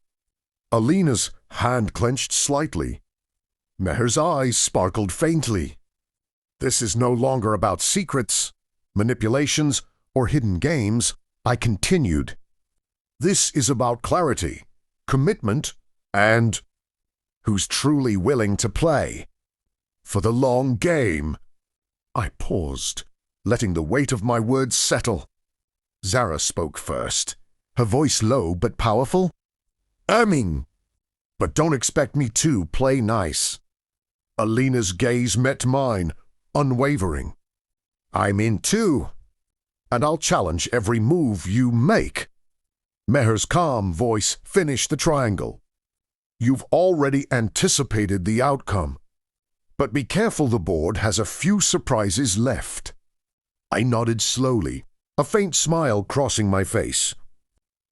Alina's hand clenched slightly. Meher's eyes sparkled faintly. This is no longer about secrets, manipulations, or hidden games, I continued. This is about clarity, commitment, and who's truly willing to play. For the long game. I paused, letting the weight of my words settle. Zara spoke first, her voice low but powerful. But don't expect me to play nice. Alina's gaze met mine, unwavering. I'm in too, and I'll challenge every move you make. Meher's calm voice finished the triangle. You've already anticipated the outcome, but be careful, the board has a few surprises left. I nodded slowly, a faint smile crossing my face.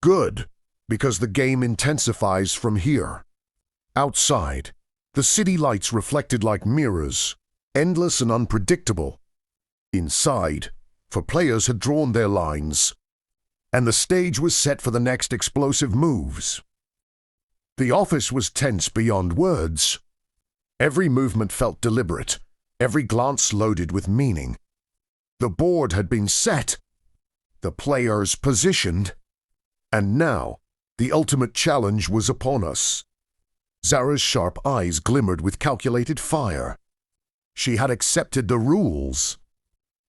Good, because the game intensifies from here. Outside, the city lights reflected like mirrors, endless and unpredictable. Inside, for players had drawn their lines, and the stage was set for the next explosive moves. The office was tense beyond words. Every movement felt deliberate, every glance loaded with meaning. The board had been set, the players positioned, and now the ultimate challenge was upon us. Zara's sharp eyes glimmered with calculated fire. She had accepted the rules,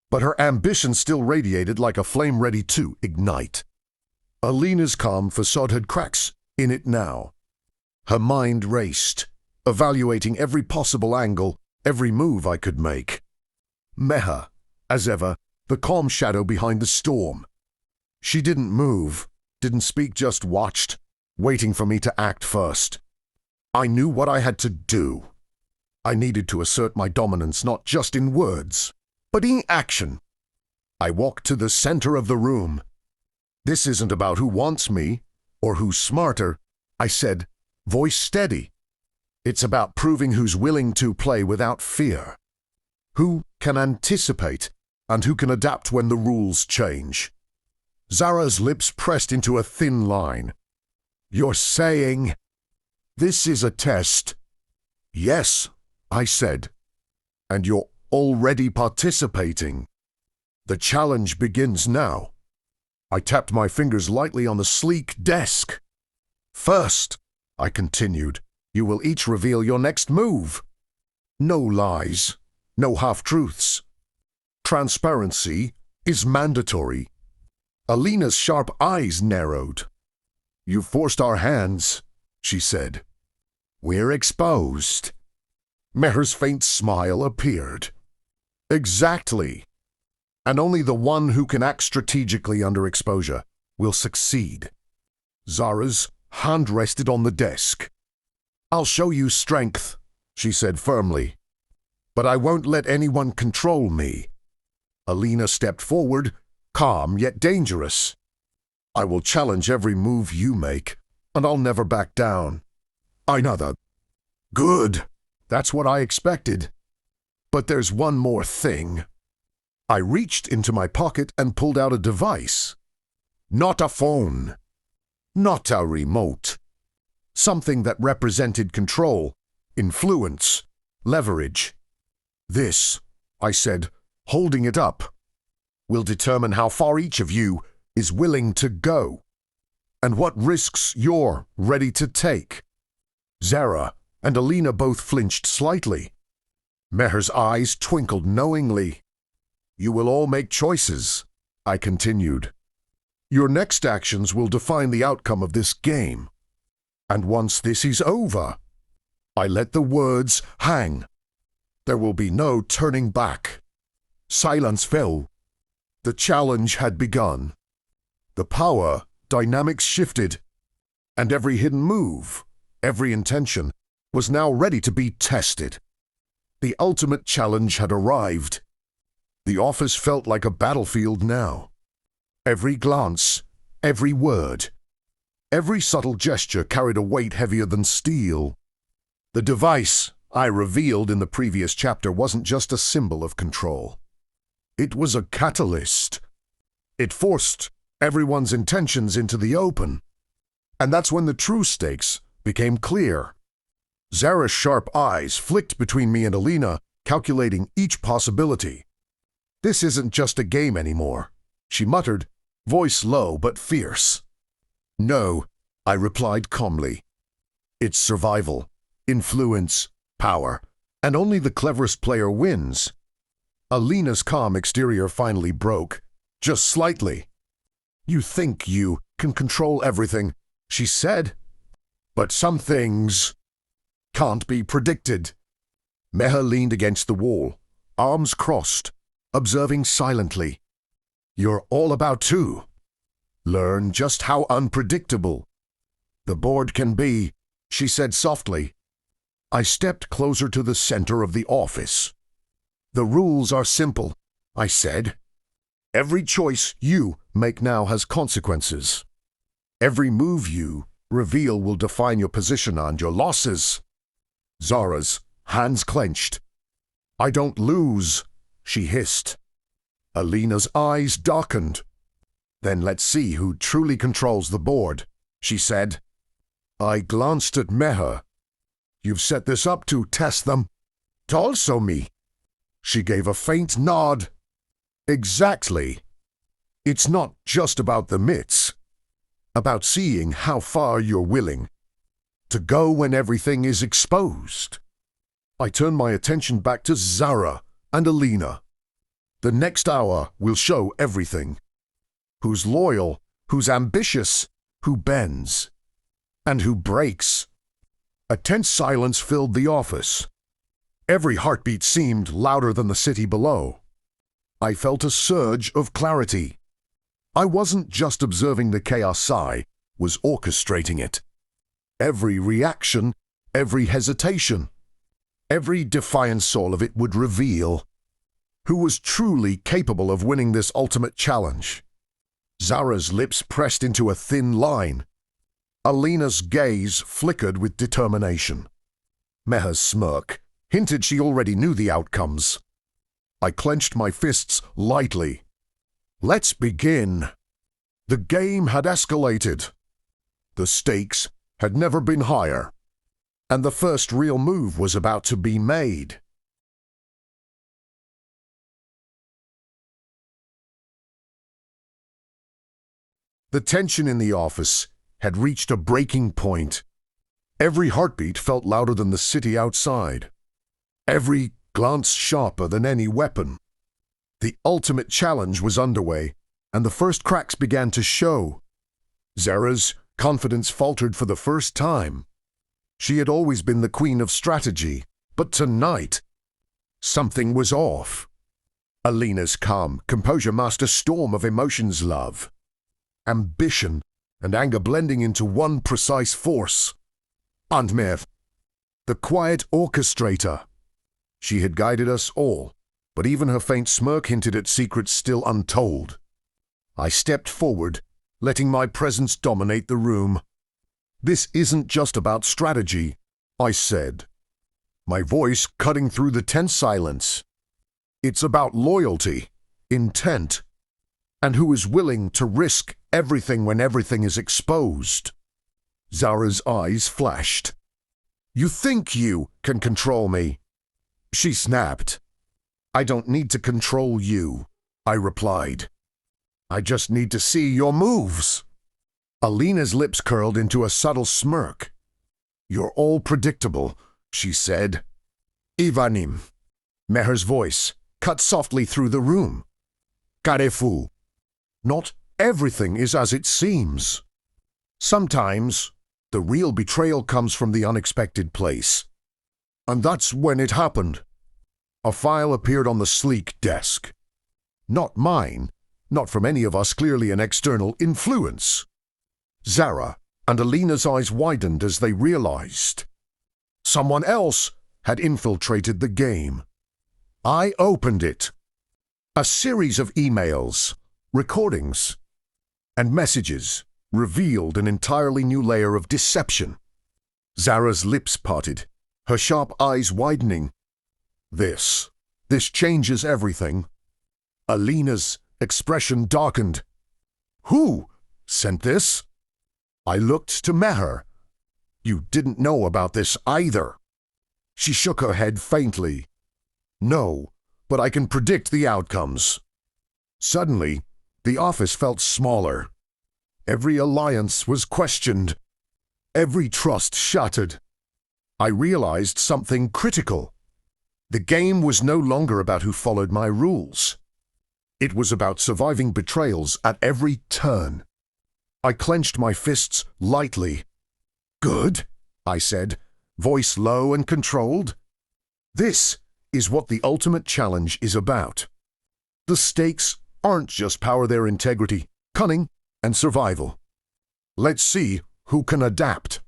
but her ambition still radiated like a flame ready to ignite. Alina's calm facade had cracks in it now. Her mind raced, evaluating every possible angle, every move I could make. Meha, as ever, the calm shadow behind the storm. She didn't move, didn't speak, just watched, waiting for me to act first. I knew what I had to do. I needed to assert my dominance not just in words, but in action. I walked to the center of the room. This isn't about who wants me, or who's smarter, I said, voice steady. It's about proving who's willing to play without fear. Who can anticipate, and who can adapt when the rules change. Zara's lips pressed into a thin line. You're saying this is a test? Yes, I said. And you're already participating. The challenge begins now. I tapped my fingers lightly on the sleek desk. First, I continued, you will each reveal your next move. No lies, no half-truths. Transparency is mandatory. Alina's sharp eyes narrowed. You forced our hands, she said. We're exposed. Meher's faint smile appeared. Exactly. And only the one who can act strategically under exposure will succeed. Zara's hand rested on the desk. I'll show you strength, she said firmly. But I won't let anyone control me. Alina stepped forward, calm yet dangerous. I will challenge every move you make, and I'll never back down. I know that. Good. That's what I expected. But there's one more thing. I reached into my pocket and pulled out a device. Not a phone. Not a remote. Something that represented control, influence, leverage. This, I said, holding it up, will determine how far each of you is willing to go, and what risks you're ready to take. Zara and Alina both flinched slightly. Meher's eyes twinkled knowingly. You will all make choices, I continued. Your next actions will define the outcome of this game. And once this is over, I let the words hang. There will be no turning back. Silence fell. The challenge had begun. The power dynamics shifted, and every hidden move, every intention, was now ready to be tested. The ultimate challenge had arrived. The office felt like a battlefield now. Every glance, every word, every subtle gesture carried a weight heavier than steel. The device I revealed in the previous chapter wasn't just a symbol of control. It was a catalyst. It forced everyone's intentions into the open. And that's when the true stakes became clear. Zara's sharp eyes flicked between me and Alina, calculating each possibility. This isn't just a game anymore, she muttered, voice low but fierce. No, I replied calmly. It's survival, influence, power, and only the cleverest player wins. Alina's calm exterior finally broke, just slightly. You think you can control everything, she said. But some things can't be predicted. Meher leaned against the wall, arms crossed, observing silently. You're all about to learn just how unpredictable the board can be, she said softly. I stepped closer to the center of the office. The rules are simple, I said. Every choice you make now has consequences. Every move you reveal will define your position and your losses. Zara's hands clenched. I don't lose, she hissed. Alina's eyes darkened. Then let's see who truly controls the board, she said. I glanced at Meher. You've set this up to test them. To also me. She gave a faint nod. Exactly. It's not just about the myths, about seeing how far you're willing to go when everything is exposed. I turn my attention back to Zara and Alina. The next hour will show everything. Who's loyal, who's ambitious, who bends, and who breaks. A tense silence filled the office. Every heartbeat seemed louder than the city below. I felt a surge of clarity. I wasn't just observing the chaos, I was orchestrating it. Every reaction, every hesitation, every defiant soul of it would reveal who was truly capable of winning this ultimate challenge. Zara's lips pressed into a thin line. Alina's gaze flickered with determination. Meher's smirk hinted she already knew the outcomes. I clenched my fists lightly. Let's begin. The game had escalated. The stakes had never been higher, and the first real move was about to be made. The tension in the office had reached a breaking point. Every heartbeat felt louder than the city outside. Every glance sharper than any weapon. The ultimate challenge was underway, and the first cracks began to show. Zara's confidence faltered for the first time. She had always been the queen of strategy, but tonight, something was off. Alina's calm composure masked a storm of emotions, love, ambition, and anger blending into one precise force. And Meher, the quiet orchestrator. She had guided us all, but even her faint smirk hinted at secrets still untold. I stepped forward, letting my presence dominate the room. This isn't just about strategy, I said, my voice cutting through the tense silence. It's about loyalty, intent, and who is willing to risk everything when everything is exposed. Zara's eyes flashed. You think you can control me? She snapped. I don't need to control you, I replied. I just need to see your moves. Alina's lips curled into a subtle smirk. You're all predictable, she said. Ivanim. Meher's voice cut softly through the room. Careful. Not everything is as it seems. Sometimes the real betrayal comes from the unexpected place. And that's when it happened. A file appeared on the sleek desk. Not mine, not from any of us, clearly an external influence. Zara and Alina's eyes widened as they realized someone else had infiltrated the game. I opened it. A series of emails, recordings, and messages revealed an entirely new layer of deception. Zara's lips parted, her sharp eyes widening. This changes everything. Alina's expression darkened. Who sent this? I looked to Meher. You didn't know about this either. She shook her head faintly. No, but I can predict the outcomes. Suddenly, the office felt smaller. Every alliance was questioned. Every trust shattered. I realized something critical. The game was no longer about who followed my rules. It was about surviving betrayals at every turn. I clenched my fists lightly. Good, I said, voice low and controlled. This is what the ultimate challenge is about. The stakes aren't just power, their integrity, cunning, and survival. Let's see who can adapt.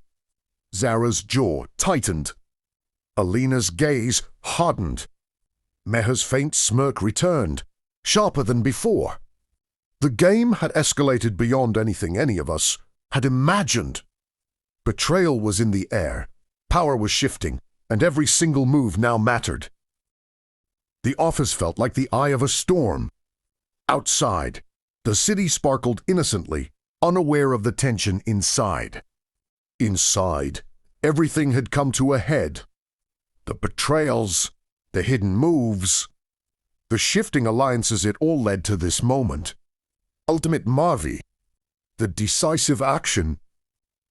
Zara's jaw tightened. Alina's gaze hardened. Meher's faint smirk returned, sharper than before. The game had escalated beyond anything any of us had imagined. Betrayal was in the air, power was shifting, and every single move now mattered. The office felt like the eye of a storm. Outside, the city sparkled innocently, unaware of the tension inside. Inside, everything had come to a head. The betrayals, the hidden moves, the shifting alliances, it all led to this moment. ultimate Marvi. The decisive action.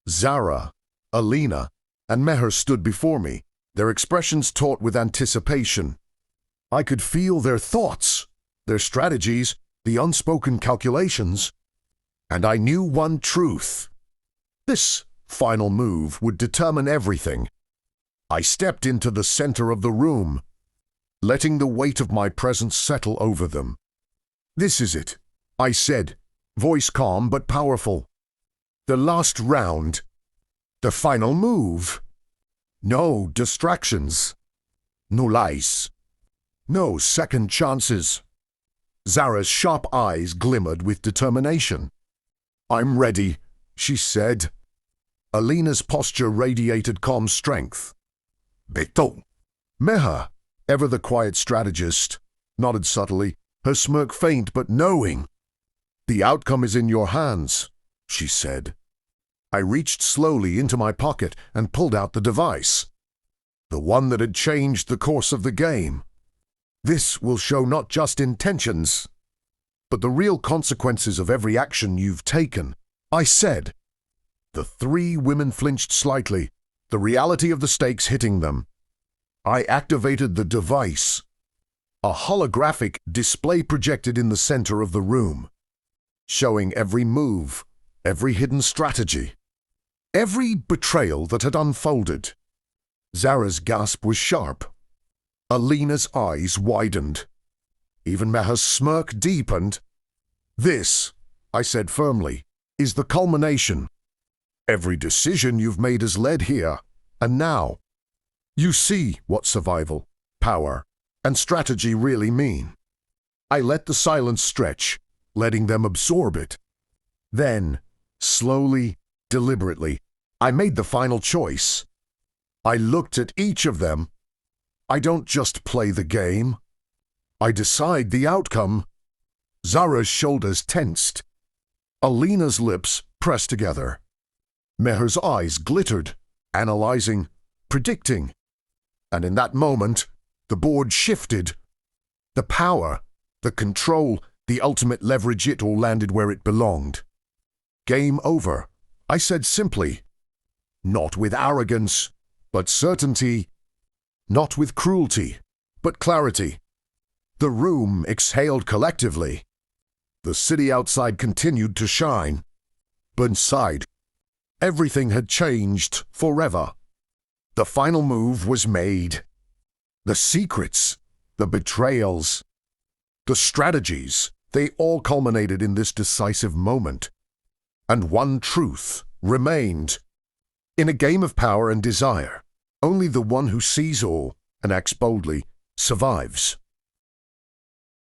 Zara, Alina, and Meher stood before me, their expressions taut with anticipation. I could feel their thoughts, their strategies, the unspoken calculations. And I knew one truth. This final move would determine everything. I stepped into the center of the room, letting the weight of my presence settle over them. "This is it," I said, voice calm but powerful. "The last round. The final move. No distractions. No lies. No second chances." Zara's sharp eyes glimmered with determination. "I'm ready," she said. Alina's posture radiated calm strength. "Beto." Meher, ever the quiet strategist, nodded subtly, her smirk faint but knowing. "The outcome is in your hands," she said. I reached slowly into my pocket and pulled out the device. The one that had changed the course of the game. "This will show not just intentions, but the real consequences of every action you've taken," I said. The three women flinched slightly, the reality of the stakes hitting them. I activated the device. A holographic display projected in the center of the room, showing every move, every hidden strategy, every betrayal that had unfolded. Zara's gasp was sharp. Alina's eyes widened. Even Meher's smirk deepened. "This," I said firmly, "is the culmination. Every decision you've made has led here, and now you see what survival, power, and strategy really mean." I let the silence stretch, letting them absorb it. Then, slowly, deliberately, I made the final choice. I looked at each of them. I don't just play the game. I decide the outcome. Zara's shoulders tensed. Alina's lips pressed together. Meher's eyes glittered, analyzing, predicting. And in that moment, the board shifted. The power, the control, the ultimate leverage, it all landed where it belonged. "Game over," I said simply. Not with arrogance, but certainty. Not with cruelty, but clarity. The room exhaled collectively. The city outside continued to shine. But inside, everything had changed forever. The final move was made. The secrets, the betrayals, the strategies, they all culminated in this decisive moment. And one truth remained. In a game of power and desire, only the one who sees all and acts boldly survives.